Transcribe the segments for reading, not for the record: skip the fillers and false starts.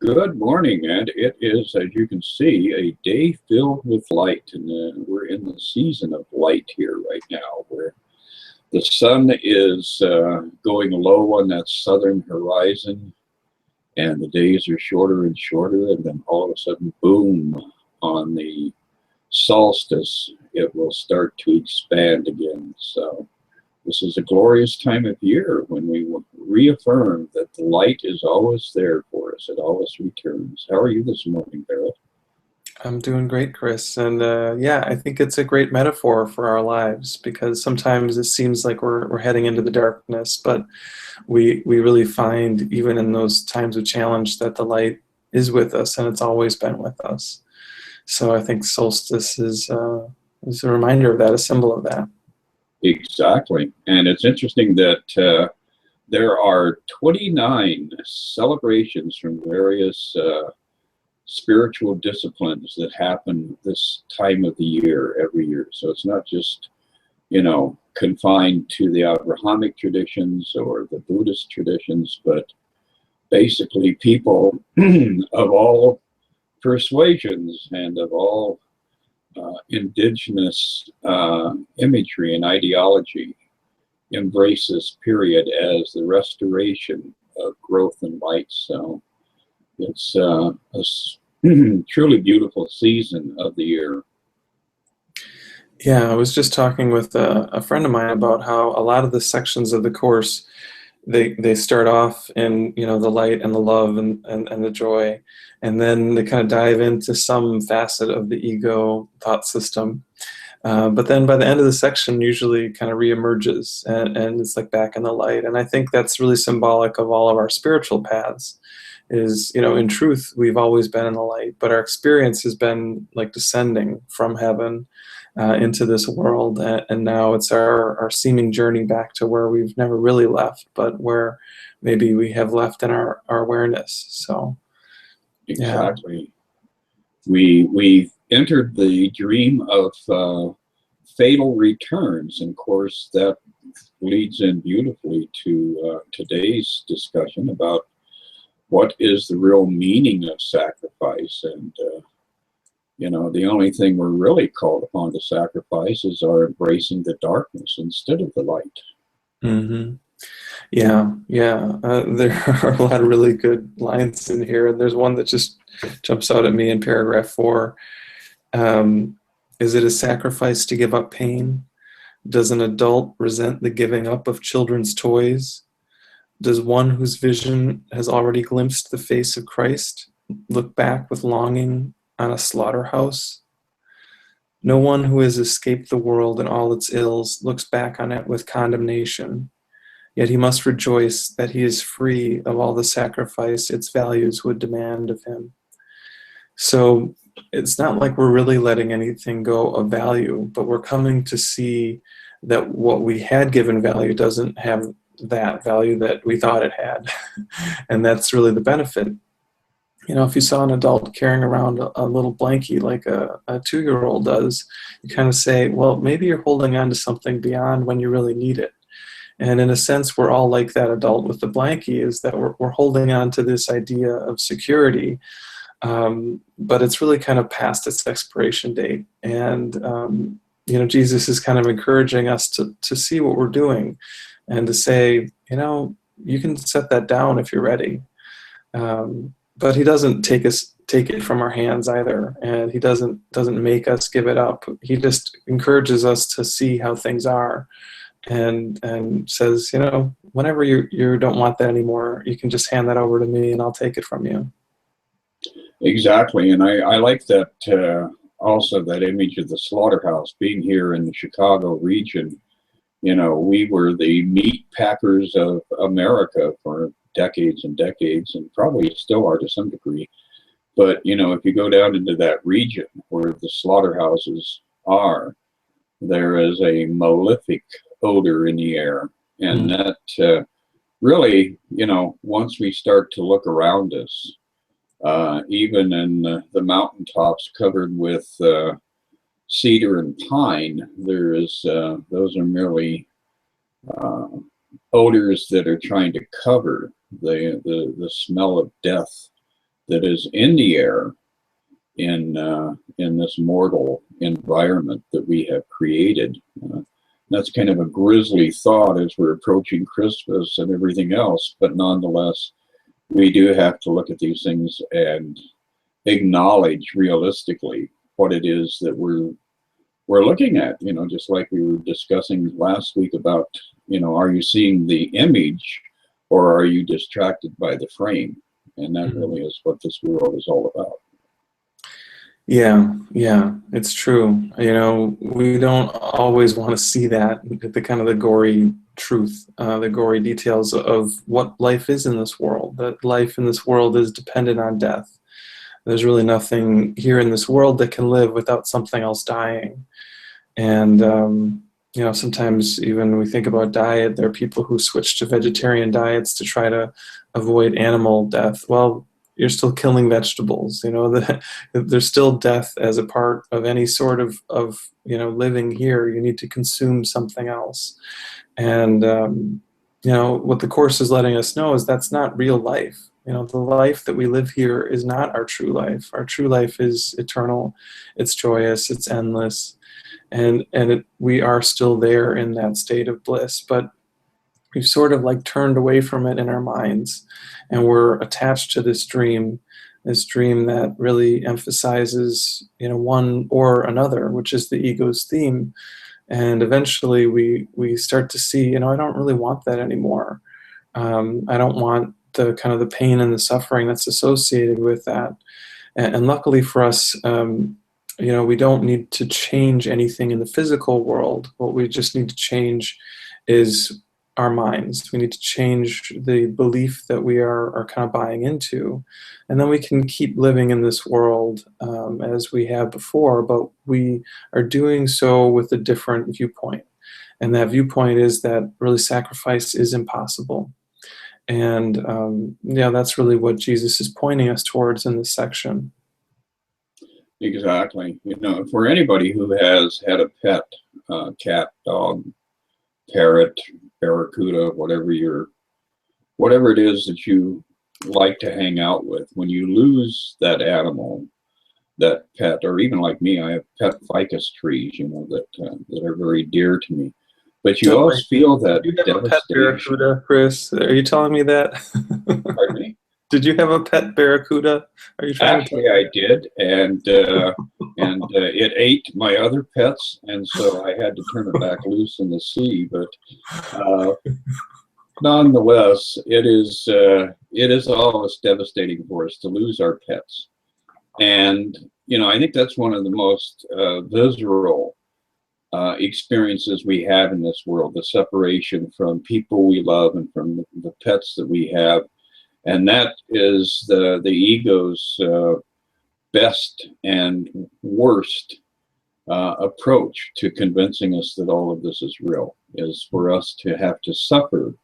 Good morning, and it is, as you can see, a day filled with light, and we're in the season of light here right now, where the sun is going low on that southern horizon, and the days are shorter and shorter, and then all of a sudden, boom, on the solstice, it will start to expand again. So this is a glorious time of year when we reaffirm that the light is always there for us. It always returns. How are you this morning, Barrett? I'm doing great, Chris. And yeah, I think it's a great metaphor for our lives because sometimes it seems like we're heading into the darkness, but we really find even in those times of challenge that the light is with us and it's always been with us. So I think solstice is a reminder of that, a symbol of that. Exactly. And it's interesting that there are 29 celebrations from various spiritual disciplines that happen this time of the year every year. So it's not just, confined to the Abrahamic traditions or the Buddhist traditions, but basically people of all persuasions and of all indigenous imagery and ideology embrace this period as the restoration of growth and light. So it's truly beautiful season of the year. Yeah, I was just talking with a friend of mine about how a lot of the sections of the course they start off in the light and the love and the joy, and then they kind of dive into some facet of the ego thought system. But then by the end of the section, usually kind of reemerges and it's like back in the light. And I think that's really symbolic of all of our spiritual paths. Is in truth we've always been in the light, but our experience has been like descending from heaven into this world, and now it's our seeming journey back to where we've never really left, but where maybe we have left in our awareness. So yeah. Exactly. We entered the dream of fatal returns, and of course that leads in beautifully to today's discussion about what is the real meaning of sacrifice. And the only thing we're really called upon to sacrifice is our embracing the darkness instead of the light. hmm Yeah, yeah. There are a lot of really good lines in here, and there's one that just jumps out at me in paragraph 4. Um, is it a sacrifice to give up pain? Does an adult resent the giving up of children's toys? Does one whose vision has already glimpsed the face of Christ look back with longing on a slaughterhouse? No one who has escaped the world and all its ills looks back on it with condemnation. Yet he must rejoice that he is free of all the sacrifice its values would demand of him. So it's not like we're really letting anything go of value, but we're coming to see that what we had given value doesn't have that value that we thought it had. And that's really the benefit. If you saw an adult carrying around a little blankie like a 2-year-old does, you kind of say, well, maybe you're holding on to something beyond when you really need it. And in a sense, we're all like that adult with the blankie, is that we're holding on to this idea of security, but it's really kind of past its expiration date. And Jesus is kind of encouraging us to see what we're doing and to say, you can set that down if you're ready. But he doesn't take it from our hands either, and he doesn't make us give it up. He just encourages us to see how things are, and says, whenever you don't want that anymore, you can just hand that over to me and I'll take it from you. Exactly. And I like that also that image of the slaughterhouse. Being here in the Chicago region, we were the meat packers of America for decades and decades, and probably still are to some degree. But, if you go down into that region where the slaughterhouses are, there is a malefic odor in the air. And that really, once we start to look around us, even in the mountaintops covered with cedar and pine, those are merely odors that are trying to cover the smell of death that is in the air in this mortal environment that we have created. That's kind of a grisly thought as we're approaching Christmas and everything else, but nonetheless, we do have to look at these things and acknowledge realistically what it is that we're looking at. You know, just like we were discussing last week about, you know, are you seeing the image or are you distracted by the frame? And that really is what this world is all about. Yeah, yeah, it's true. You know, we don't always want to see that, the kind of the gory truth, the gory details of what life is in this world, that life in this world is dependent on death. There's really nothing here in this world that can live without something else dying. And, you know, sometimes even when we think about diet, there are people who switch to vegetarian diets to try to avoid animal death. Well, you're still killing vegetables, you know, there's still death as a part of any sort of, you know, living here. You need to consume something else. And, you know, what the Course is letting us know is that's not real life. You know, the life that we live here is not our true life. Our true life is eternal, it's joyous, it's endless, and we are still there in that state of bliss. But we've sort of like turned away from it in our minds, and we're attached to this dream that really emphasizes, you know, one or another, which is the ego's theme. And eventually we start to see, you know, I don't really want that anymore. I don't want the kind of the pain and the suffering that's associated with that. And luckily for us, you know, we don't need to change anything in the physical world. What we just need to change is our minds. We need to change the belief that we are kind of buying into. And then we can keep living in this world as we have before, but we are doing so with a different viewpoint. And that viewpoint is that really sacrifice is impossible. And yeah, that's really what Jesus is pointing us towards in this section. Exactly. You know, for anybody who has had a pet, cat, dog, parrot, barracuda, whatever it is that you like to hang out with, when you lose that animal, that pet, or even like me, I have pet ficus trees, you know, that are very dear to me. But you always feel that Did you have a pet devastation. barracuda, Chris? Are you telling me that? Pardon me? Did you have a pet barracuda? Are you trying to? Actually, I did, and it ate my other pets, and so I had to turn it back loose in the sea. But nonetheless, it is always devastating for us to lose our pets, and you know, I think that's one of the most visceral experiences we have in this world: the separation from people we love and from the pets that we have. And that is the ego's best and worst approach to convincing us that all of this is real, is for us to have to suffer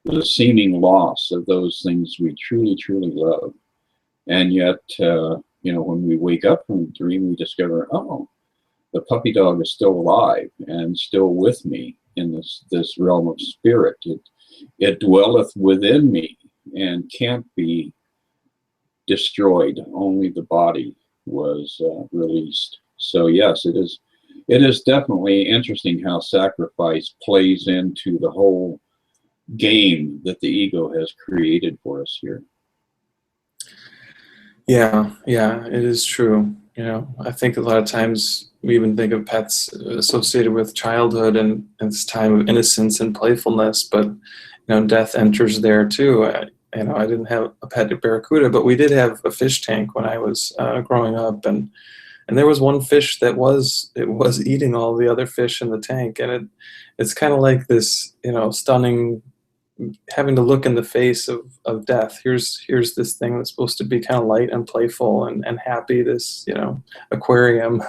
the seeming loss of those things we truly, truly love. And yet, you know, when we wake up from the dream, we discover, oh, the puppy dog is still alive and still with me in this realm of spirit. It dwelleth within me and can't be destroyed. Only the body was released. So yes, it is definitely interesting how sacrifice plays into the whole game that the ego has created for us here. Yeah, yeah, it is true. You know, I think a lot of times we even think of pets associated with childhood and this time of innocence and playfulness, but you know, death enters there too. You know, I didn't have a pet barracuda, but we did have a fish tank when I was growing up, and there was one fish that was eating all the other fish in the tank, and it's kind of like this, you know, stunning, having to look in the face of death. Here's this thing that's supposed to be kind of light and playful and happy, this, you know, aquarium,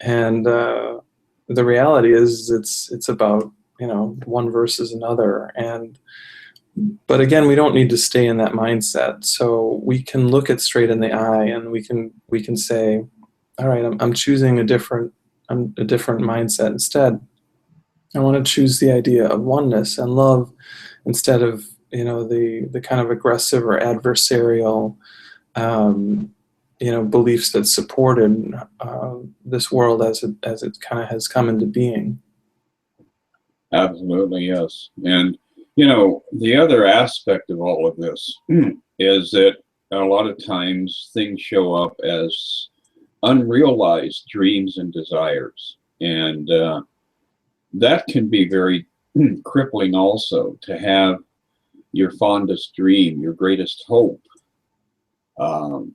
and the reality is it's about, you know, one versus another. And but again, we don't need to stay in that mindset. So we can look it straight in the eye, and we can say, all right, I'm choosing a different mindset instead. I want to choose the idea of oneness and love instead of, you know, the kind of aggressive or adversarial beliefs that supported this world as it kind of has come into being. Absolutely, yes. And, the other aspect of all of this is that a lot of times things show up as unrealized dreams and desires. And that can be very crippling also, to have your fondest dream, your greatest hope, um,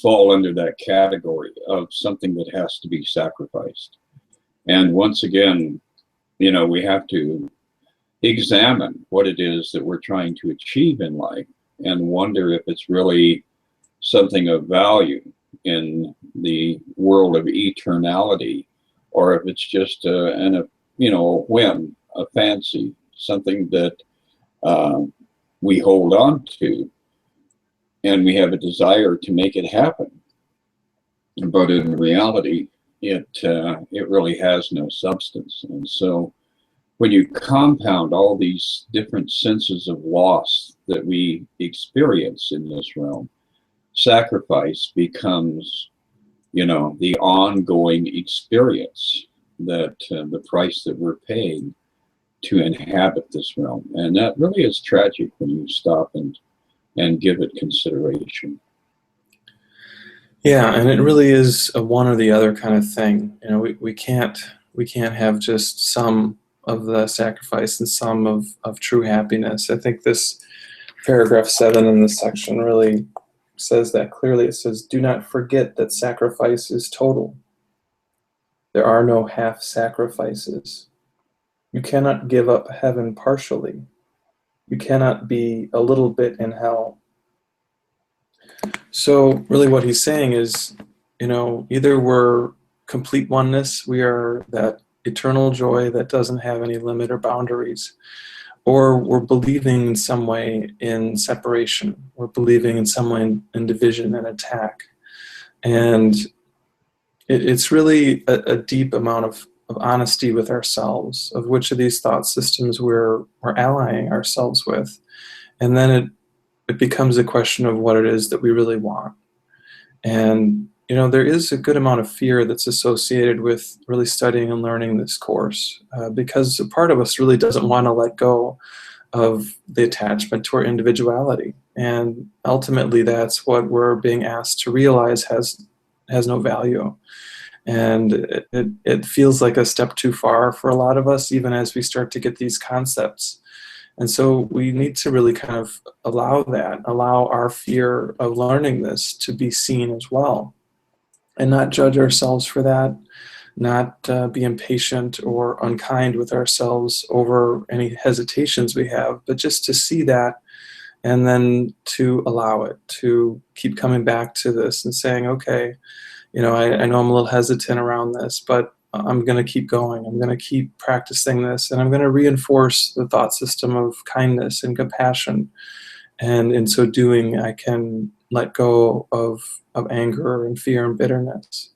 fall under that category of something that has to be sacrificed. And once again, we have to examine what it is that we're trying to achieve in life and wonder if it's really something of value in the world of eternality, or if it's just a whim, a fancy, something that we hold on to, and we have a desire to make it happen. But in reality, it really has no substance. And so when you compound all these different senses of loss that we experience in this realm, sacrifice becomes, the ongoing experience, that the price that we're paying to inhabit this realm. And that really is tragic when you stop and give it consideration. Yeah, and it really is a one or the other kind of thing. We can't have just some of the sacrifice and some of true happiness. I think this paragraph 7 in this section really says that clearly. It says, "Do not forget that sacrifice is total. There are no half sacrifices. You cannot give up heaven partially. You cannot be a little bit in hell." So really what he's saying is, either we're complete oneness, we are that eternal joy that doesn't have any limit or boundaries, or we're believing in some way in separation. We're believing in some way in division and attack. And it's really a deep amount of honesty with ourselves, of which of these thought systems we're allying ourselves with. And then it becomes a question of what it is that we really want. And there is a good amount of fear that's associated with really studying and learning this course, because a part of us really doesn't want to let go of the attachment to our individuality. And ultimately, that's what we're being asked to realize has no value. And it feels like a step too far for a lot of us, even as we start to get these concepts. And so we need to really kind of allow our fear of learning this to be seen as well, and not judge ourselves for that, not be impatient or unkind with ourselves over any hesitations we have, but just to see that, and then to allow it, to keep coming back to this and saying, okay, I know I'm a little hesitant around this, but I'm going to keep going. I'm going to keep practicing this, and I'm going to reinforce the thought system of kindness and compassion. And in so doing, I can let go of anger and fear and bitterness.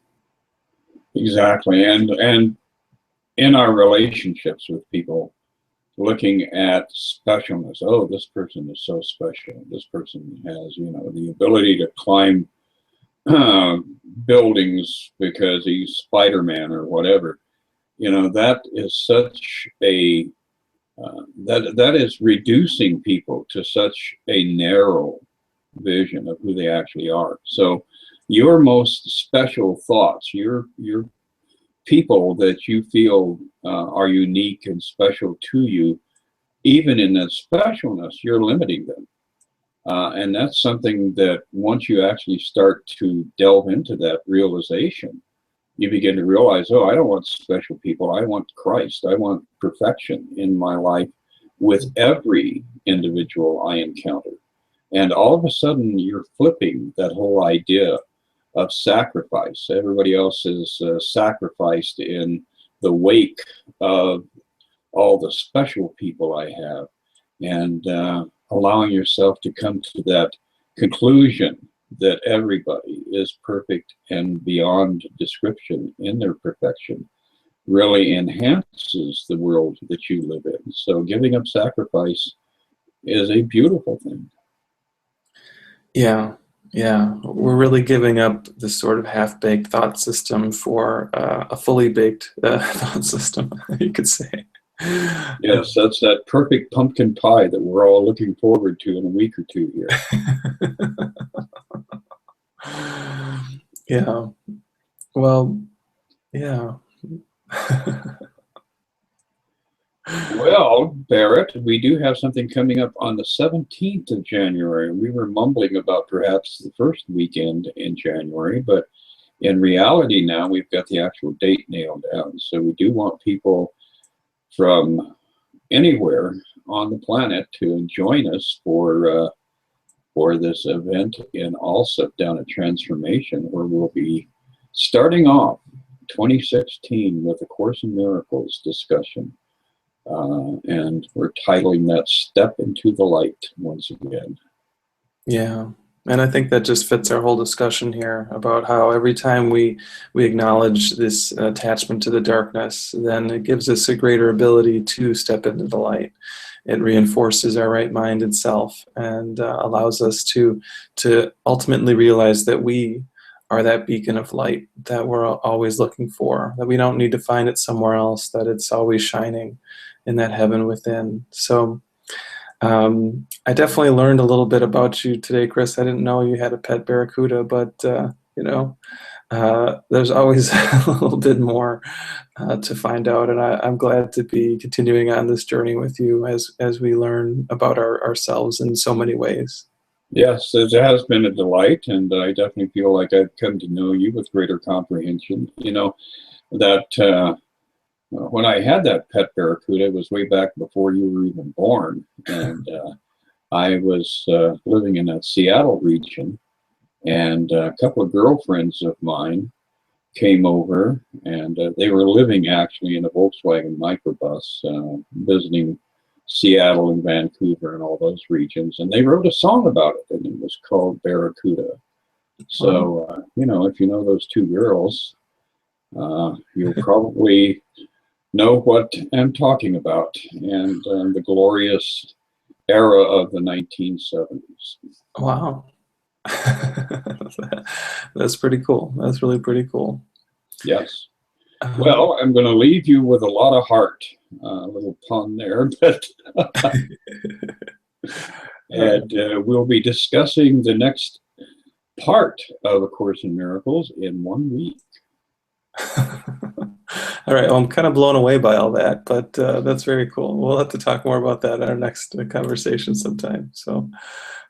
Exactly. And in our relationships with people, looking at specialness. Oh, this person is so special. This person has, the ability to climb buildings because he's Spider-Man or whatever. That is such a that is reducing people to such a narrow vision of who they actually are. So your most special thoughts, your people that you feel are unique and special to you, even in that specialness, you're limiting them. And that's something that once you actually start to delve into that realization, you begin to realize, oh, I don't want special people. I want Christ. I want perfection in my life with every individual I encounter. And all of a sudden, you're flipping that whole idea of sacrifice. Everybody else is sacrificed in the wake of all the special people I have. And allowing yourself to come to that conclusion that everybody is perfect and beyond description in their perfection really enhances the world that you live in. So giving up sacrifice is a beautiful thing. Yeah, yeah. We're really giving up this sort of half-baked thought system for a fully baked thought system, you could say. Yes, that's that perfect pumpkin pie that we're all looking forward to in a week or two here. Yeah. Well, yeah. Well, Barrett, we do have something coming up on the 17th of January. We were mumbling about perhaps the first weekend in January, but in reality now we've got the actual date nailed down. So we do want people from anywhere on the planet to join us for this event in Alsip down at Transformation, where we'll be starting off 2016 with a Course in Miracles discussion. And we're titling that Step into the Light once again. Yeah. And I think that just fits our whole discussion here about how every time we acknowledge this attachment to the darkness, then it gives us a greater ability to step into the light. It reinforces our right-minded self and allows us to ultimately realize that we are that beacon of light that we're always looking for, that we don't need to find it somewhere else, that it's always shining in that heaven within. So I definitely learned a little bit about you today, Chris. I didn't know you had a pet barracuda, but you know, there's always a little bit more to find out, and I'm glad to be continuing on this journey with you as we learn about ourselves in so many ways. Yes, it has been a delight, and I definitely feel like I've come to know you with greater comprehension. You know, that when I had that pet barracuda, it was way back before you were even born, and I was living in that Seattle region, and a couple of girlfriends of mine came over, and they were living actually in a Volkswagen microbus, visiting Seattle and Vancouver and all those regions, and they wrote a song about it, and it was called Barracuda. So, you know, if you know those two girls, you'll probably know what I'm talking about, and the glorious era of the 1970s. Wow. That's pretty cool. That's really pretty cool. Yes. Well, I'm going to leave you with a lot of heart. A little pun there, but and we'll be discussing the next part of A Course in Miracles in 1 week. All right. Well, I'm kind of blown away by all that, but that's very cool. We'll have to talk more about that in our next conversation sometime. So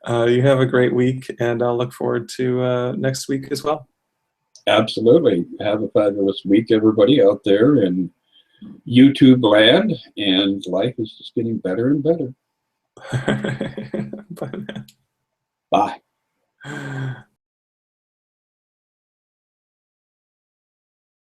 you have a great week, and I'll look forward to next week as well. Absolutely. Have a fabulous week, everybody out there in YouTube land, and life is just getting better and better. Bye. Bye.